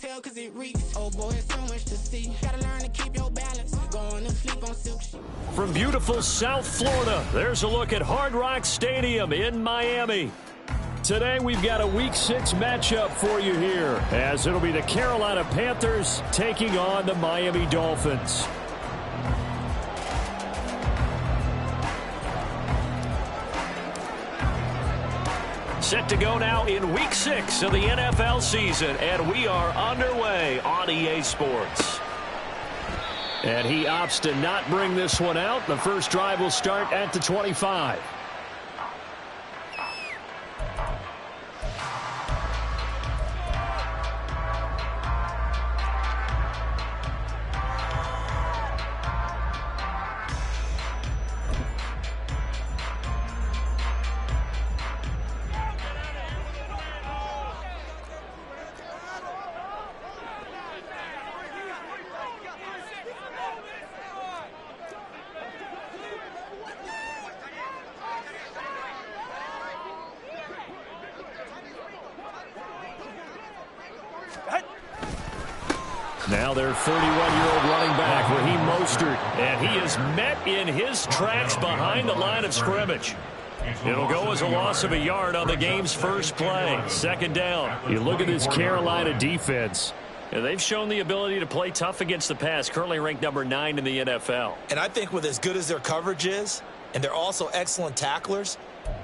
tell cause it reeks. Oh boy, it's so much to see. Gotta learn to keep your balance. Going to sleep on silk sheets. From beautiful South Florida, there's a look at Hard Rock Stadium in Miami. Today we've got a Week 6 matchup for you here, as it'll be the Carolina Panthers taking on the Miami Dolphins. Set to go now in Week 6 of the NFL season, and we are underway on EA Sports. And he opts to not bring this one out. The first drive will start at the 25. Now their 31-year-old running back, Raheem Mostert, and he is met in his tracks behind the line of scrimmage. It'll go as a loss of a yard on the game's first play. Second down. You look at this Carolina defense. And they've shown the ability to play tough against the pass, currently ranked number 9 in the NFL. And I think with as good as their coverage is, and they're also excellent tacklers,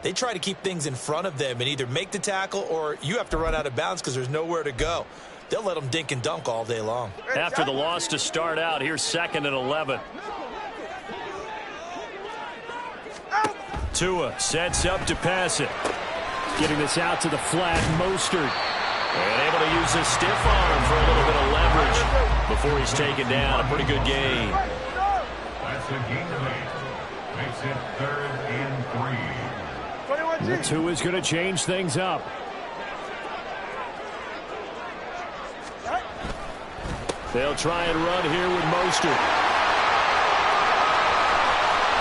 they try to keep things in front of them and either make the tackle or you have to run out of bounds because there's nowhere to go. They'll let them dink and dunk all day long. After the loss to start out, here's 2nd and 11. Tua sets up to pass it. Getting this out to the flat, Mostert. And able to use his stiff arm for a little bit of leverage before he's taken down. A pretty good gain. That's a gain to make. Makes it 3rd and 3. The Tua's going to change things up. They'll try and run here with Mostert.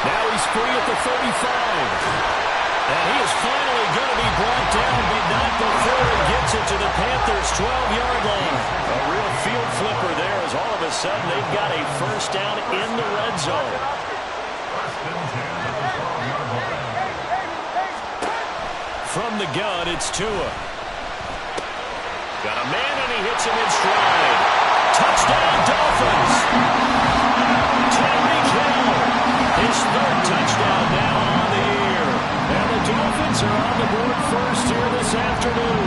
Now he's free at the 35. And he is finally going to be brought down, but not before he gets it to the Panthers' 12-yard line. A real field flipper there as all of a sudden they've got a first down in the red zone. From the gun, it's Tua. Got a man and he hits him in stride. Touchdown, Dolphins! Tyreek Hill, his 3rd touchdown now on the year. And the Dolphins are on the board first here this afternoon.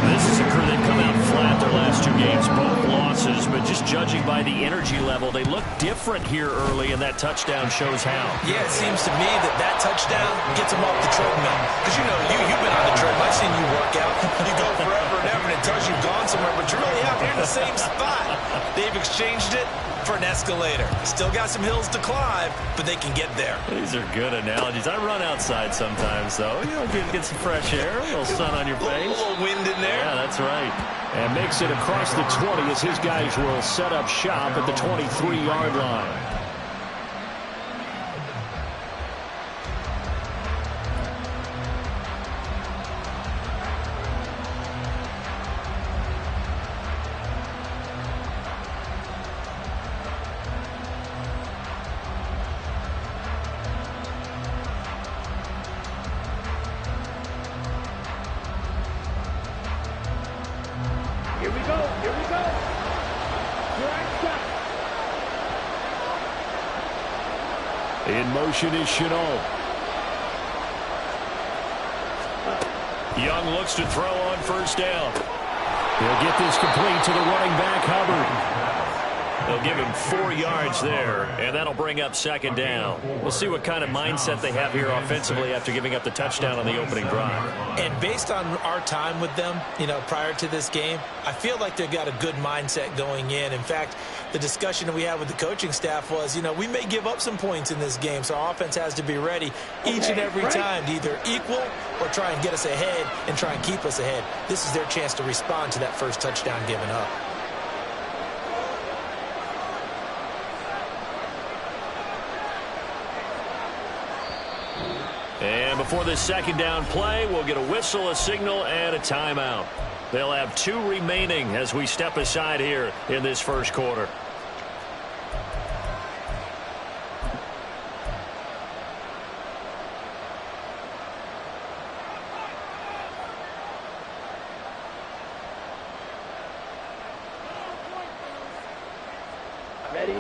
This is a crew that come out flat their last 2 games, both losses, but just judging by the energy level, they look different here early, and that touchdown shows how. Yeah, it seems to me that touchdown gets them off the treadmill. Because, you know, you've been on the treadmill. I've seen you work out. You go forever and ever, and it tells you've gone somewhere, but you're really out here in the same spot. They've exchanged it for an escalator. Still got some hills to climb, but they can get there. These are good analogies. I run outside sometimes, though. You know, get some fresh air, a little sun on your face. A little wind in there. Yeah, that's right. And makes it across the 20 as his guys will set up shop at the 23-yard line. Here we go. In motion is Chenault. Young looks to throw on first down. He'll get this complete to the running back, Hubbard. They'll give him 4 yards there, and that'll bring up 2nd down. We'll see what kind of mindset they have here offensively after giving up the touchdown on the opening drive. And based on our time with them, you know, prior to this game, I feel like they've got a good mindset going in. In fact, the discussion that we had with the coaching staff was, you know, we may give up some points in this game, so our offense has to be ready each and every time to either equal or try and get us ahead and try and keep us ahead. This is their chance to respond to that first touchdown given up. And before this 2nd down play, we'll get a whistle, a signal, and a timeout. They'll have 2 remaining as we step aside here in this first quarter.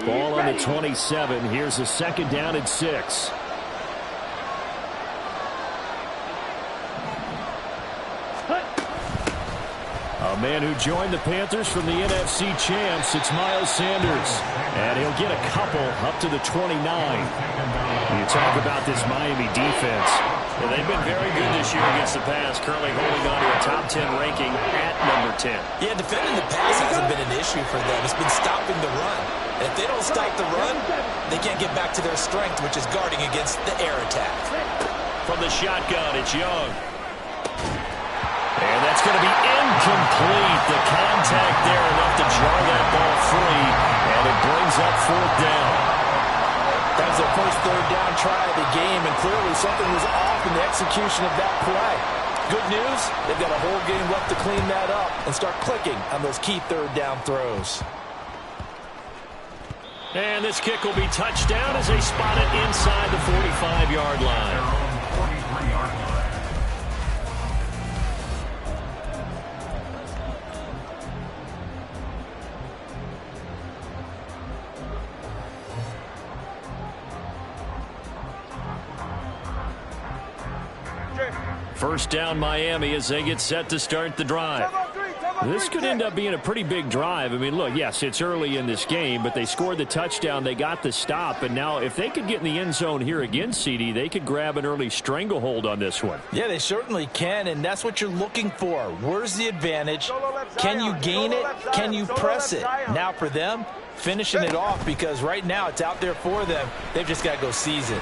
Ball on the 27. Here's a 2nd down and 6. A man who joined the Panthers from the NFC champs, it's Miles Sanders. And he'll get a couple up to the 29. You talk about this Miami defense. Well, they've been very good this year against the pass, currently holding on to a top 10 ranking at number 10. Yeah, defending the pass hasn't been an issue for them. It's been stopping the run. And if they don't stop the run, they can't get back to their strength, which is guarding against the air attack. From the shotgun, it's Young. And that's going to be incomplete. The contact there enough to jar that ball free, and it brings up 4th down. That was their first 3rd down try of the game, and clearly something was off in the execution of that play. Good news, they've got a whole game left to clean that up and start clicking on those key 3rd down throws. And this kick will be touched down as they spot it inside the 45-yard line. First down Miami as they get set to start the drive. This could end up being a pretty big drive. I mean, look, yes, it's early in this game, but they scored the touchdown, they got the stop, and now if they could get in the end zone here again, CD, they could grab an early stranglehold on this one. Yeah, they certainly can, and that's what you're looking for. Where's the advantage? Can you gain it? Can you press it? Now for them, finishing it off, because right now it's out there for them. They've just got to go seize it.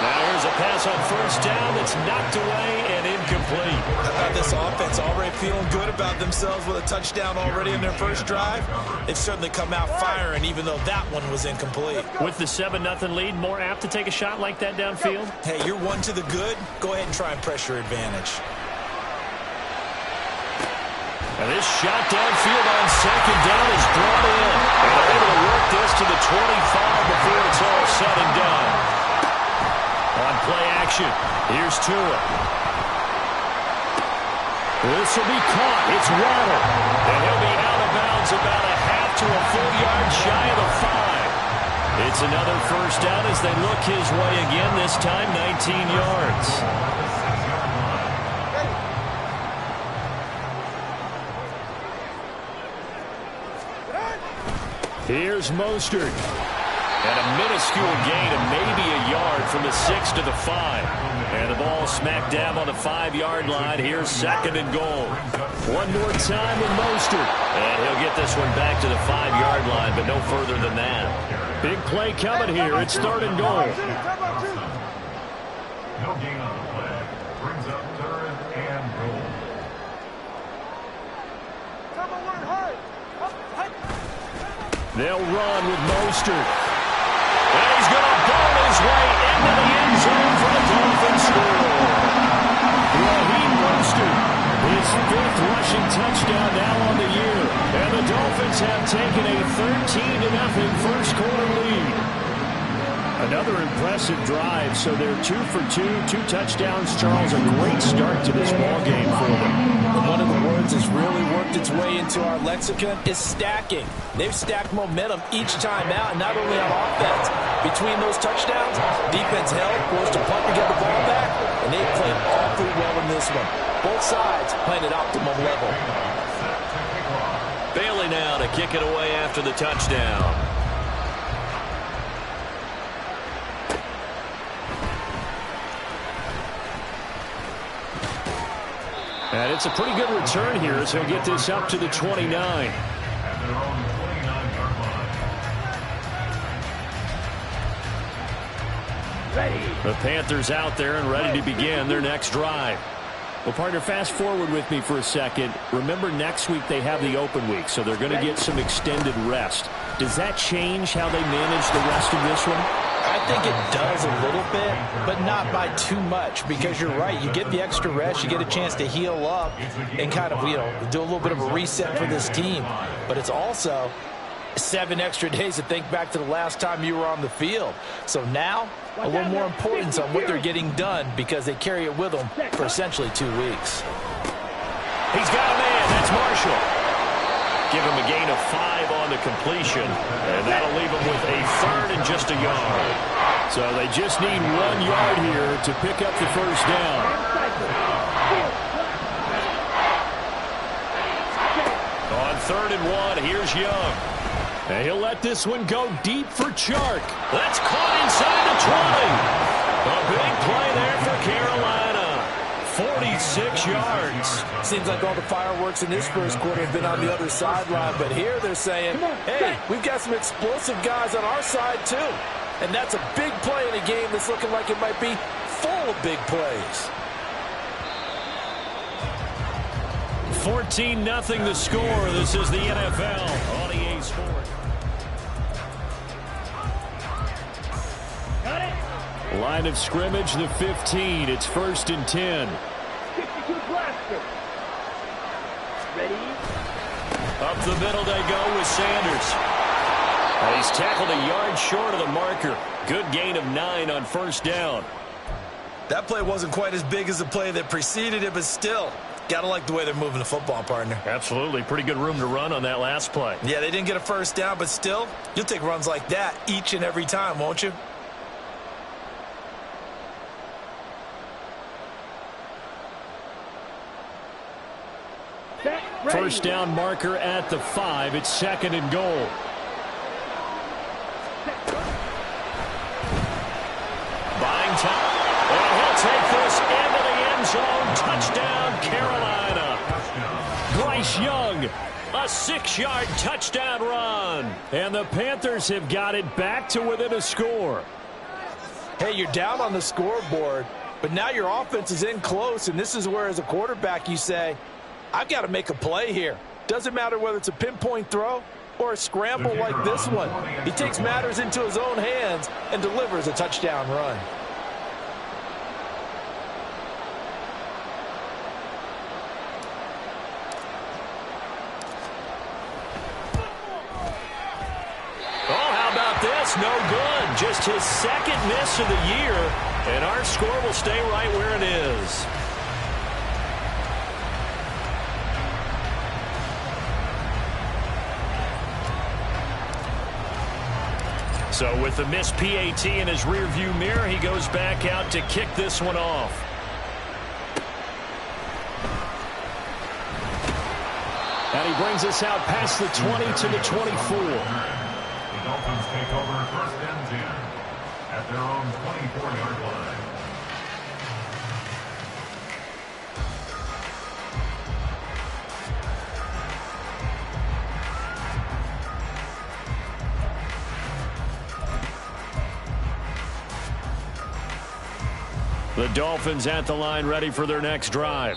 Now here's a pass on first down that's knocked away and incomplete. This offense already feeling good about themselves with a touchdown already in their first drive. They've certainly come out firing, even though that one was incomplete. With the 7-0 lead, more apt to take a shot like that downfield? Hey, you're 1 to the good. Go ahead and try and press your advantage. And this shot downfield on 2nd down is brought in. And they're able to work this to the 25 before it's all said and done. On play action, here's Tua. This will be caught. It's Waddle. And he'll be out of bounds about a half to a full yard shy of the 5. It's another first down as they look his way again, this time 19 yards. Here's Mostert. And a minuscule gain of maybe a yard from the 6 to the 5. And the ball smack dab on the 5-yard line. Here's 2nd and goal. One more time with Mostert. And he'll get this one back to the 5-yard line, but no further than that. Big play coming here. It's 3rd and goal. No gain on the play. Brings up 3rd and goal. They'll run with Mostert. And he's going to ball his way into the end zone for the Dolphins score. Raheem Mostert, his 5th rushing touchdown now on the year. And the Dolphins have taken a 13-0 first quarter lead. Another impressive drive, so they're 2 for 2, 2 touchdowns. Charles, a great start to this ball game for them. And one of the words that's really worked its way into our lexicon is stacking. They've stacked momentum each time out, and not only on offense. Between those touchdowns, defense held, forced a punt to get the ball back, and they've played awfully well in this one. Both sides playing at optimum level. Bailey now to kick it away after the touchdown. And it's a pretty good return here as he'll get this up to the 29. The Panthers out there and ready to begin their next drive. Well, partner, fast forward with me for a second. Remember, next week they have the open week, so they're going to get some extended rest. Does that change how they manage the rest of this one? I think it does a little bit, but not by too much, because you're right. You get the extra rest, you get a chance to heal up and kind of, do a little bit of a reset for this team. But it's also 7 extra days to think back to the last time you were on the field. So now, a little more importance on what they're getting done, because they carry it with them for essentially 2 weeks. He's got a man. That's Marshall. Give him a gain of 5 on the completion, and that'll leave him with a 3rd and just a yard. So they just need 1 yard here to pick up the first down. On 3rd and 1, here's Young. And he'll let this one go deep for Chark. That's caught inside the 20. A big play there for Carolina. 46 yards. Seems like all the fireworks in this first quarter have been on the other sideline, but here they're saying, hey, we've got some explosive guys on our side too. And that's a big play in a game that's looking like it might be full of big plays. 14-0 the score. This is the NFL on EA Sports. Line of scrimmage, the 15. It's 1st and 10. 62 blaster. Ready? Up the middle they go with Sanders. And he's tackled a yard short of the marker. Good gain of 9 on 1st down. That play wasn't quite as big as the play that preceded it, but still, gotta like the way they're moving the football, partner. Absolutely. Pretty good room to run on that last play. Yeah, they didn't get a 1st down, but still, you'll take runs like that each and every time, won't you? First down marker at the 5. It's 2nd and goal. Buying time. And he'll take this into the end zone. Touchdown, Carolina. Bryce Young. A 6-yard touchdown run. And the Panthers have got it back to within a score. Hey, you're down on the scoreboard, but now your offense is in close, and this is where, as a quarterback, you say, I've got to make a play here. Doesn't matter whether it's a pinpoint throw or a scramble like this one. He takes matters into his own hands and delivers a touchdown run. Oh, how about this? No good. Just his 2nd miss of the year, and our score will stay right where it is. So with the missed PAT in his rearview mirror, he goes back out to kick this one off. And he brings us out past the 20 to the 24. The Dolphins take over 1st and 10 at their own 24-yard line. The Dolphins at the line, ready for their next drive.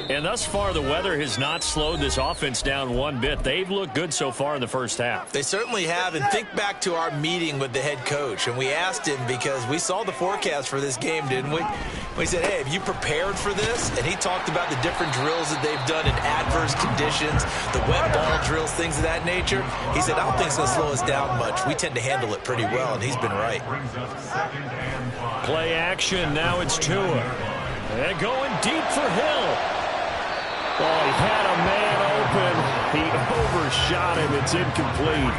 And thus far, the weather has not slowed this offense down one bit. They've looked good so far in the first half. They certainly have, and think back to our meeting with the head coach, and we asked him, because we saw the forecast for this game, didn't we? We said, hey, have you prepared for this? And he talked about the different drills that they've done in adverse conditions, the wet ball drills, things of that nature. He said, I don't think it's going to slow us down much. We tend to handle it pretty well, and he's been right. Play action, now it's Tua. And going deep for Hill. Oh, he had a man open. He overshot him. It's incomplete.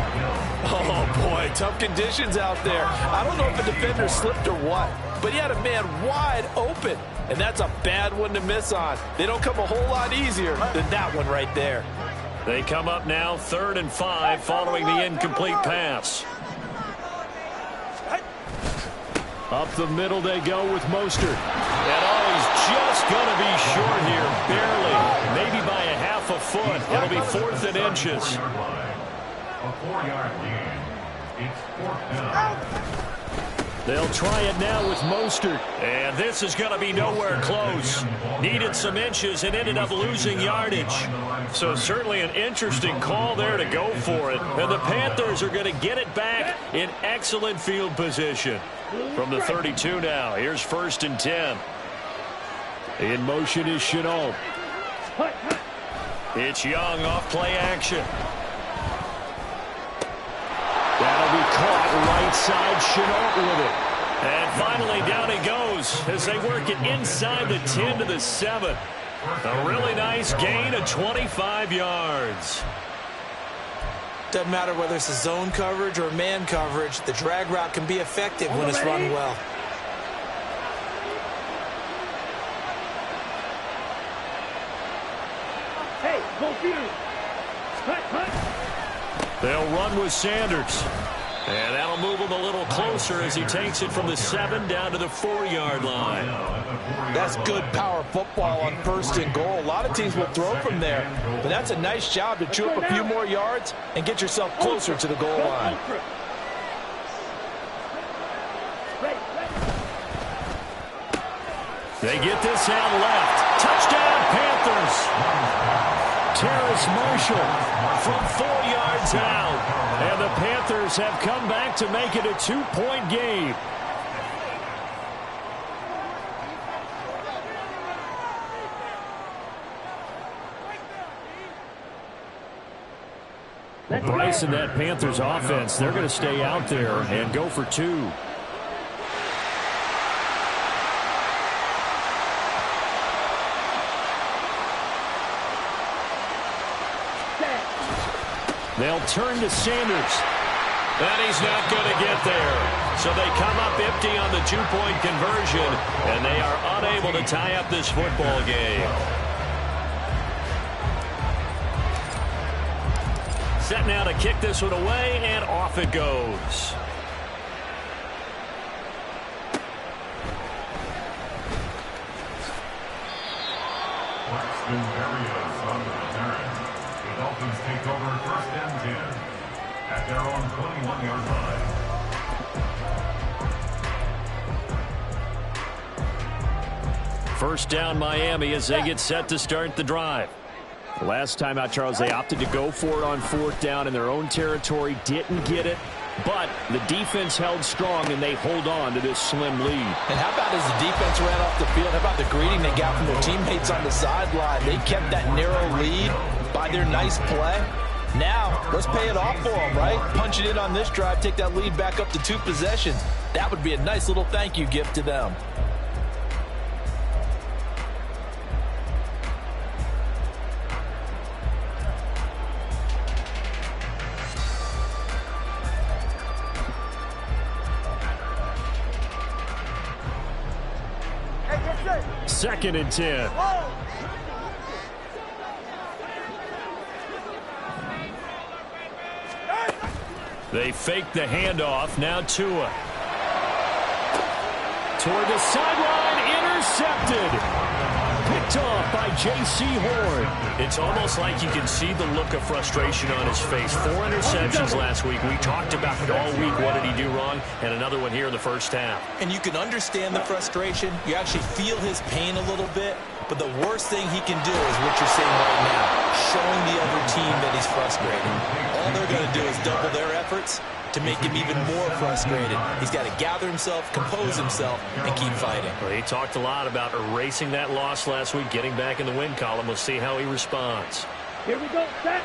Oh, boy, tough conditions out there. I don't know if the defender slipped or what, but he had a man wide open, and that's a bad one to miss on. They don't come a whole lot easier than that one right there. They come up now 3rd and 5 following the incomplete pass. Up the middle they go with Mostert. And he's just going to be short here, barely, maybe by a half a foot. It'll be 4th and inches. A 4-yard gain. It's 4th down. They'll try it now with Mostert. And this is going to be nowhere close. Needed some inches and ended up losing yardage. So certainly an interesting call there to go for it. And the Panthers are going to get it back in excellent field position. From the 32 now, here's 1st and 10. In motion is Chenault. It's Young off play action. That'll be caught right side. Chenault with it. And finally down he goes as they work it inside the 10 to the 7. A really nice gain of 25 yards. Doesn't matter whether it's a zone coverage or man coverage, the drag route can be effective when it's run well. Hey, go field. They'll run with Sanders. And that'll move him a little closer as he takes it from the 7 down to the 4-yard line. That's good power football on 1st and goal. A lot of teams will throw from there, but that's a nice job to chew up a few more yards and get yourself closer to the goal line. They get this out left. Touchdown, Panthers. Terrace Marshall from 4 yards out. And the Panthers have come back to make it a 2-point game. Bryce and that Panthers offense, they're going to stay out there and go for 2. They'll turn to Sanders. And he's not going to get there. So they come up empty on the 2-point conversion, and they are unable to tie up this football game. Set now to kick this one away, and off it goes. The Dolphins take over 1st and 10 at their own 21-yard line. First down Miami as they get set to start the drive. Last time out, Charles, they opted to go for it on 4th down in their own territory. Didn't get it, but the defense held strong, and they hold on to this slim lead. And how about as the defense ran off the field, how about the greeting they got from their teammates on the sideline? They kept that narrow lead by their nice play. Now, let's pay it off for them, right? Punch it in on this drive, take that lead back up to 2 possessions. That would be a nice little thank you gift to them. Second and 10. They fake the handoff. Now Tua. Toward the sideline. Intercepted. Picked off by J.C. Horn. It's almost like you can see the look of frustration on his face. 4 interceptions last week. We talked about it all week. What did he do wrong? And another one here in the first half. And you can understand the frustration. You actually feel his pain a little bit. But the worst thing he can do is what you're saying right now, showing the other team that he's frustrated. All they're going to do is double their efforts to make him even more frustrated. He's got to gather himself, compose himself, and keep fighting. Well, he talked a lot about erasing that loss last week, getting back in the win column. We'll see how he responds. Here we go, set.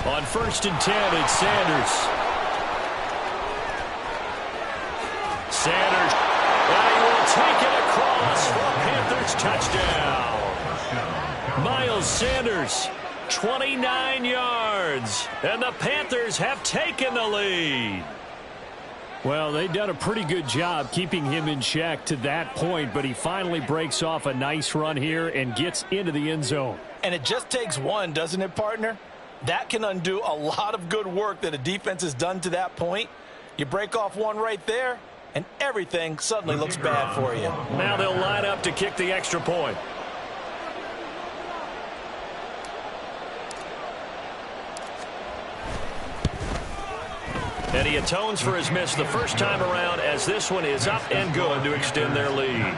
On 1st and 10, it's Sanders. Sanders, and he will take it across for a Panthers touchdown. Miles Sanders, 29 yards, and the Panthers have taken the lead. Well, they've done a pretty good job keeping him in check to that point, but he finally breaks off a nice run here and gets into the end zone. And it just takes one, doesn't it, partner? That can undo a lot of good work that a defense has done to that point. You break off one right there, and everything suddenly looks bad for you. Now they'll line up to kick the extra point. And he atones for his miss the first time around as this one is up and good to extend their lead.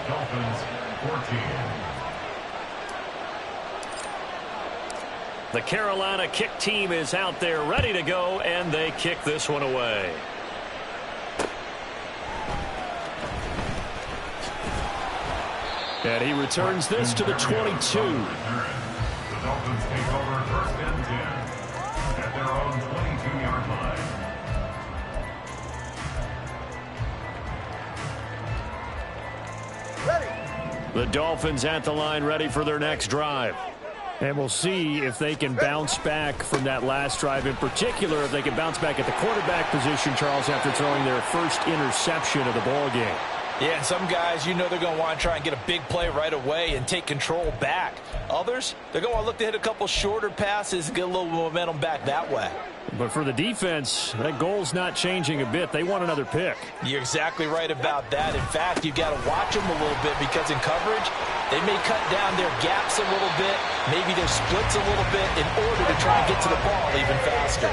Dolphins 14. The Carolina kick team is out there ready to go, and they kick this one away. And he returns this to the 22. The Dolphins take over first and 10 at their own 22-yard line. The Dolphins at the line ready for their next drive. And we'll see if they can bounce back from that last drive. In particular, if they can bounce back at the quarterback position, Charles, after throwing their first interception of the ball game. Yeah, and some guys, you know they're going to want to try and get a big play right away and take control back. Others, they're going to look to hit a couple shorter passes and get a little momentum back that way. But for the defense, that goal's not changing a bit. They want another pick. You're exactly right about that. In fact, you've got to watch them a little bit because in coverage, they may cut down their gaps a little bit, maybe their splits a little bit in order to try and get to the ball even faster.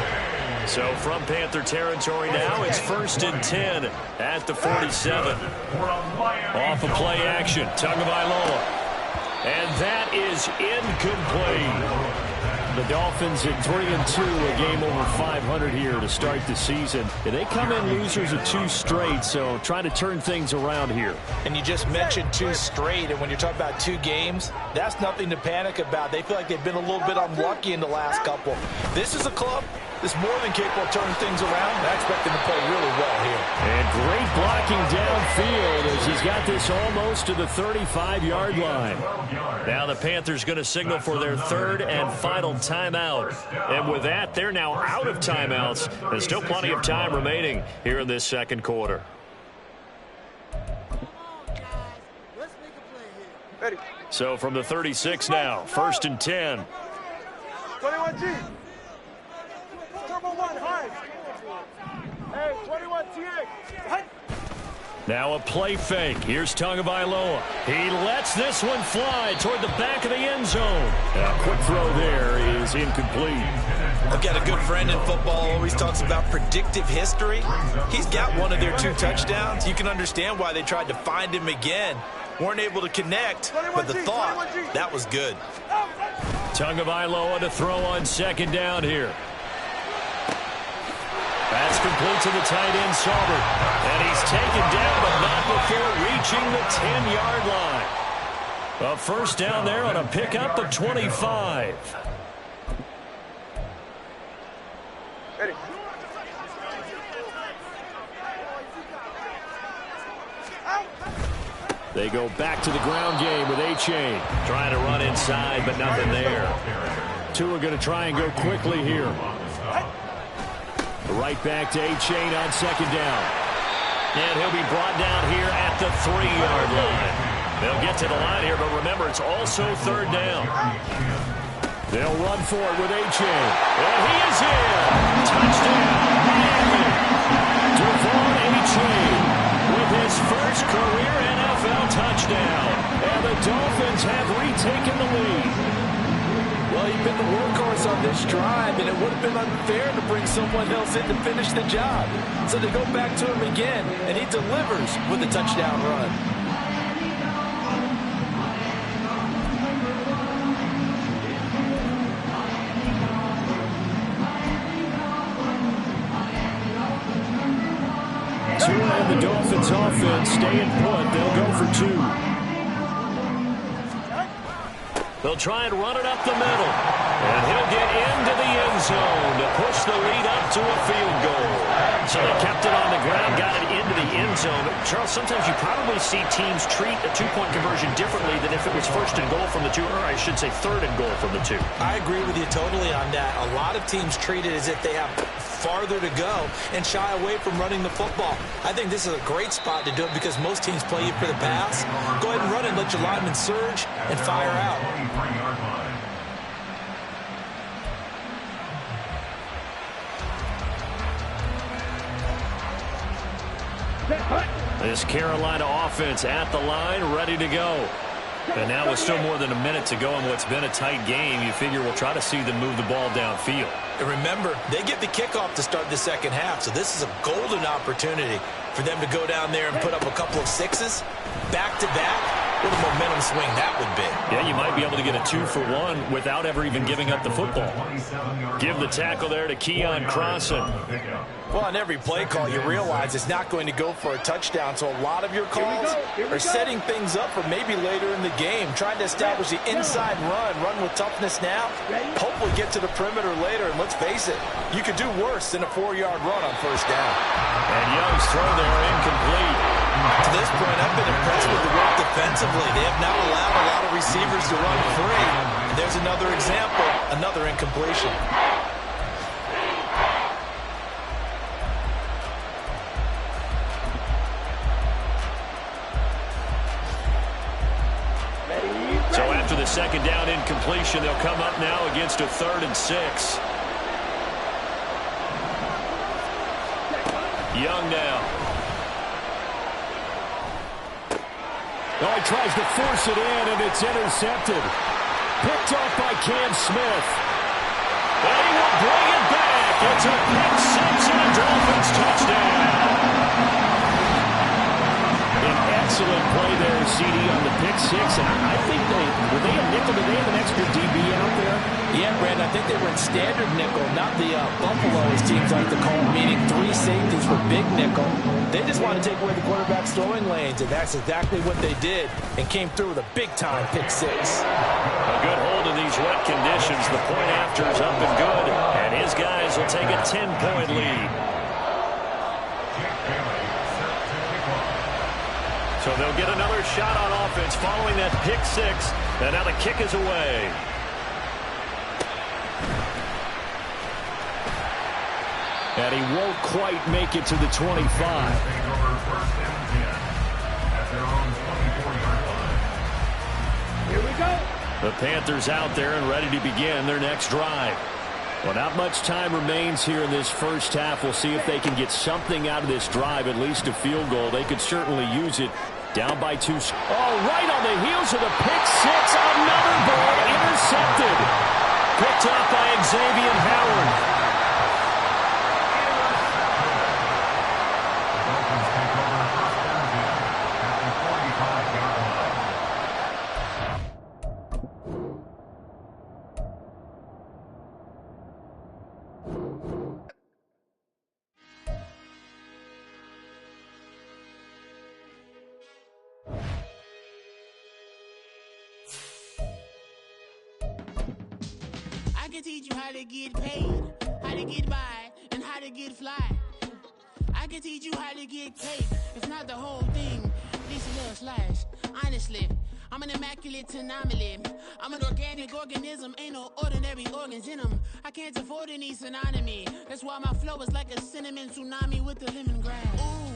So from Panther territory now, it's first and 10 at the 47. Off of play action, Tagovailoa. And that is incomplete. The Dolphins at 3-2, a game over 500 here to start the season. And they come in losers of 2 straight, so trying to turn things around here. And you just mentioned 2 straight, and when you're talking about 2 games, that's nothing to panic about. They feel like they've been a little bit unlucky in the last couple. This is a club that's more than capable of turning things around, and I expect them to play really well here. And great blocking downfield as he's got this almost to the 35-yard line. Now the Panthers going to signal for their third and final timeout. And with that, they're now out of timeouts. There's still plenty of time remaining here in this second quarter. So from the 36 now, first and 10. 21G. Turbo 1, high. Hey, 21 TA. Now a play fake. Here's Tagovailoa. He lets this one fly toward the back of the end zone. A quick throw there is incomplete. I've got a good friend in football, always talks about predictive history. He's got one of their 2 touchdowns. You can understand why they tried to find him again. Weren't able to connect, but the thought, that was good. Tagovailoa to throw on second down here. Pass complete to the tight end, Sauber. And he's taken down, but not before reaching the 10-yard line. A first down there on a pickup of 25. Ready. They go back to the ground game with A-Chain. Trying to run inside, but nothing there. 2 are going to try and go quickly here. Right back to A-Chain on second down. And he'll be brought down here at the 3-yard line. They'll get to the line here, but remember, it's also third down. They'll run for it with A-Chain. And he is in. Touchdown, Miami. Devon A-Chain with his first career NFL touchdown. And the Dolphins have retaken the lead. Well, he's been the workhorse on this drive, and it would have been unfair to bring someone else in to finish the job. So they go back to him again, and he delivers with a touchdown run. And the Dolphins offense staying put. They'll go for 2. They'll try and run it up the middle. And he'll get into the end zone to push the lead up to a field goal. So they kept it on the ground, got it into the end zone. Charles, sometimes you probably see teams treat a 2-point conversion differently than if it was first and goal from the 2, or I should say third and goal from the 2. I agree with you totally on that. A lot of teams treat it as if they have farther to go and shy away from running the football. I think this is a great spot to do it because most teams play you for the pass. Go ahead and run it, let your linemen surge and fire out. This Carolina offense at the line, ready to go. And now with still more than a minute to go in what's been a tight game, you figure we'll try to see them move the ball downfield. And remember, they get the kickoff to start the second half, so this is a golden opportunity for them to go down there and put up a couple of sixes back-to-back. What a momentum swing that would be. Yeah, you might be able to get a 2-for-1 without ever even giving up the football. Give the tackle there to Keon Crossan. Well, on every play call, you realize it's not going to go for a touchdown, so a lot of your calls are setting things up for maybe later in the game, trying to establish the inside run with toughness now, hopefully get to the perimeter later, and let's face it, you could do worse than a 4-yard run on first down. And Young's throw there incomplete. To this point, I've been impressed with the work defensively. They have not allowed a lot of receivers to run free. There's another example, another incompletion. So after the second down incompletion, they'll come up now against a 3rd and 6. Young now. Oh, he tries to force it in, and it's intercepted. Picked off by Cam Smith. And he will bring it back. It's a pick 6 and a Dolphins touchdown. An excellent play there, CD, on the pick 6. And I think were they a nickel? Did they have an extra DB out there? Yeah, Brandon, I think they were in standard nickel, not the Buffalo, as teams like to call it, meaning 3 safeties for big nickel. They just want to take away the quarterback's throwing lanes, and that's exactly what they did, and came through with a big-time pick 6. A good hold in these wet conditions. The point after is up and good, and his guys will take a 10-point lead. So they'll get another shot on offense following that pick 6, and now the kick is away. And he won't quite make it to the 25. Here we go. The Panthers out there and ready to begin their next drive. Well, not much time remains here in this first half. We'll see if they can get something out of this drive, at least a field goal. They could certainly use it. Down by 2. Oh, right on the heels of the pick 6. Another ball intercepted. Picked off by Xavier Howard. I can teach you how to get paid, how to get by, and how to get fly. I can teach you how to get cake, if not the whole thing, at least a little slice. Honestly, I'm an immaculate anomaly. I'm an organic organism, ain't no ordinary organs in them. I can't afford any synonymy. That's why my flow is like a cinnamon tsunami with the lemongrass. Ooh.